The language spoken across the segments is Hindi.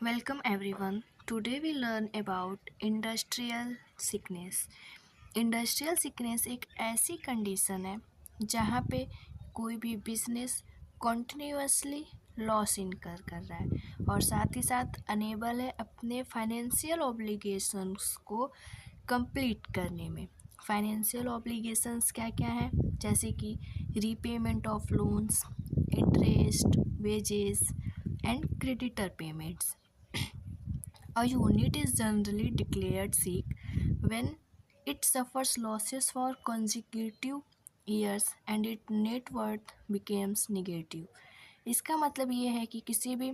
Welcome everyone. Today we learn about industrial sickness. Industrial sickness एक ऐसी कंडीशन है जहाँ पे कोई भी बिजनेस कॉन्टिन्यूसली लॉस इनकर कर रहा है और साथ ही साथ अनेबल है अपने फाइनेंशियल ऑब्लिगेशंस को कंप्लीट करने में। फाइनेंशियल ऑब्लिगेशंस क्या क्या है, जैसे कि repayment of loans, interest, wages and creditor payments. A unit is generally declared sick when it suffers losses for consecutive years and its net worth becomes negative। इसका मतलब ये है कि किसी भी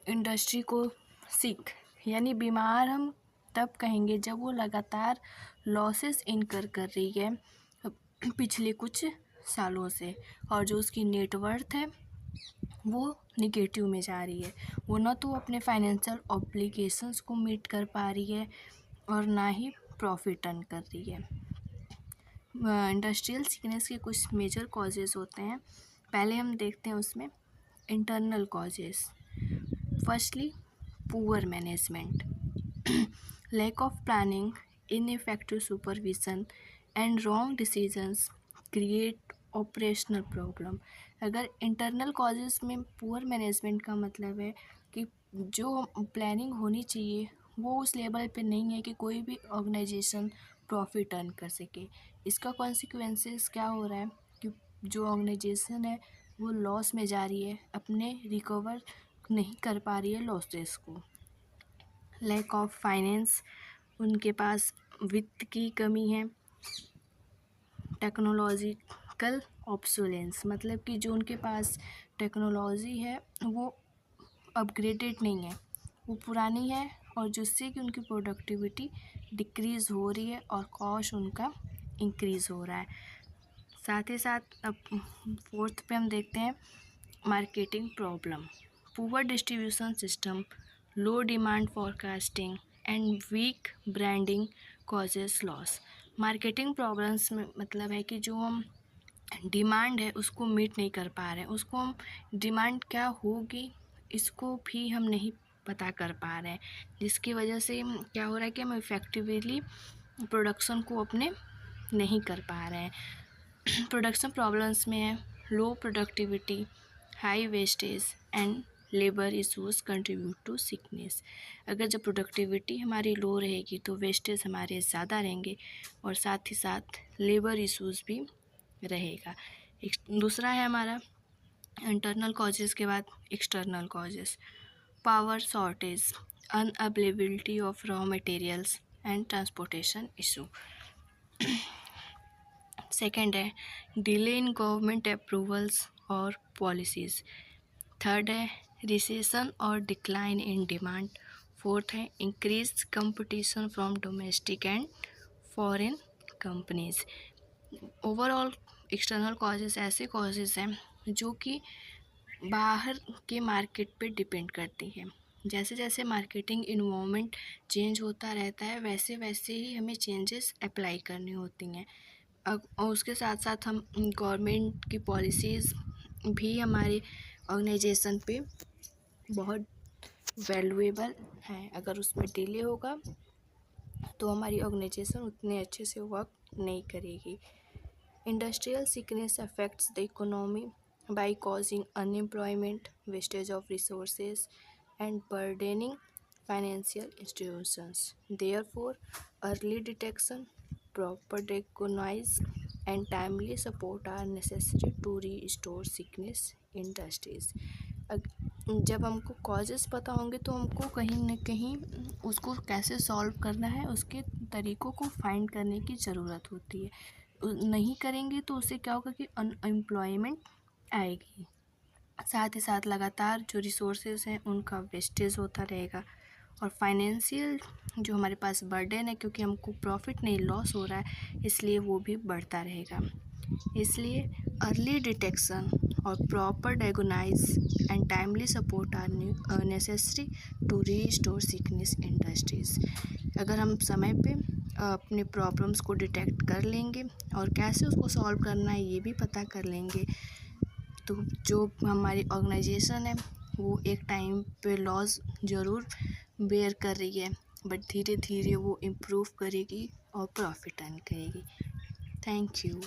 इंडस्ट्री को सिक यानी बीमार हम तब कहेंगे जब वो लगातार लॉसेस इनकर कर रही है पिछले कुछ सालों से, और जो उसकी नेटवर्थ है वो निगेटिव में जा रही है। वो ना तो अपने फाइनेंशियल ऑब्लिगेशंस को मीट कर पा रही है और ना ही प्रॉफिट अर्न कर रही है। इंडस्ट्रियल सिकनेस के कुछ मेजर कॉजेज़ होते हैं। पहले हम देखते हैं उसमें internal causes. Firstly, poor management, lack of planning, ineffective supervision and wrong decisions create operational problem. अगर इंटरनल कॉजेज़ में पुअर मैनेजमेंट का मतलब है कि जो प्लानिंग होनी चाहिए वो उस लेवल पे नहीं है कि कोई भी ऑर्गेनाइजेशन प्रॉफिट अर्न कर सके। इसका कॉन्सिक्वेंसेस क्या हो रहा है कि जो ऑर्गेनाइजेशन है वो लॉस में जा रही है, अपने रिकवर नहीं कर पा रही है लॉसेस को। लैक ऑफ फाइनेंस, उनके पास वित्त की कमी है। टेक्नोलॉजिकल ऑब्सोलेंस, मतलब कि जो उनके पास टेक्नोलॉजी है वो अपग्रेडेड नहीं है, वो पुरानी है, और जिससे कि उनकी प्रोडक्टिविटी डिक्रीज़ हो रही है और कॉस्ट उनका इंक्रीज़ हो रहा है। साथ ही साथ अब फोर्थ पे हम देखते हैं marketing problem, poor distribution system, low demand forecasting and weak branding causes loss. Marketing problems में मतलब है कि जो हम डिमांड है उसको मीट नहीं कर पा रहे हैं, उसको हम डिमांड क्या होगी इसको भी हम नहीं पता कर पा रहे हैं, जिसकी वजह से क्या हो रहा है कि हम इफ़ेक्टिवली प्रोडक्शन को अपने नहीं कर पा रहे हैं। प्रोडक्शन प्रॉब्लम्स में है low productivity, high wastage and labour issues contribute to sickness. अगर जब प्रोडक्टिविटी हमारी लो रहेगी तो वेस्टेज हमारे ज़्यादा रहेंगे और साथ ही साथ लेबर इशूज़ भी रहेगा। दूसरा है हमारा इंटरनल कॉजेज़ के बाद external causes, power shortage, unavailability of raw materials and transportation issue. Second है डिले इन गवर्नमेंट अप्रूवल्स और पॉलिसीज़। थर्ड है रिसेशन और डिक्लाइन इन डिमांड। फोर्थ है increase competition from domestic and foreign companies. Overall external causes ऐसे कॉजेज़ हैं जो कि बाहर के मार्केट पे डिपेंड करती है। जैसे जैसे मार्केटिंग इन्वायरमेंट चेंज होता रहता है वैसे वैसे ही हमें चेंजेस अप्लाई करनी होती हैं। और उसके साथ साथ हम गवर्नमेंट की पॉलिसीज़ भी हमारे ऑर्गेनाइजेशन पे बहुत वैल्यूएबल हैं। अगर उसमें डिले होगा तो हमारी ऑर्गेनाइजेशन उतने अच्छे से वर्क नहीं करेगी। Industrial sickness affects the economy by causing unemployment, wastage of resources, and burdening financial institutions. Therefore, early detection, proper diagnosis, and timely support are necessary to restore sickness industries. जब हमको कॉजेज़ पता होंगे तो हमको कहीं न कहीं उसको कैसे सॉल्व करना है उसके तरीक़ों को फाइंड करने की ज़रूरत होती है। नहीं करेंगे तो उससे क्या होगा कि अनएम्प्लॉयमेंट आएगी। साथ ही साथ लगातार जो रिसोर्सेज हैं उनका वेस्टेज होता रहेगा और फाइनेंशियल जो हमारे पास बर्डन है, क्योंकि हमको प्रॉफिट नहीं लॉस हो रहा है इसलिए वो भी बढ़ता रहेगा। इसलिए अर्ली डिटेक्शन और proper diagnosis and timely support are necessary to restore sickness industries. अगर हम समय पे अपने प्रॉब्लम्स को डिटेक्ट कर लेंगे और कैसे उसको सॉल्व करना है ये भी पता कर लेंगे तो जो हमारी ऑर्गेनाइजेशन है वो एक टाइम पे लॉस ज़रूर बेयर कर रही है, बट धीरे धीरे वो इम्प्रूव करेगी और प्रॉफिट अर्न करेगी। Thank you.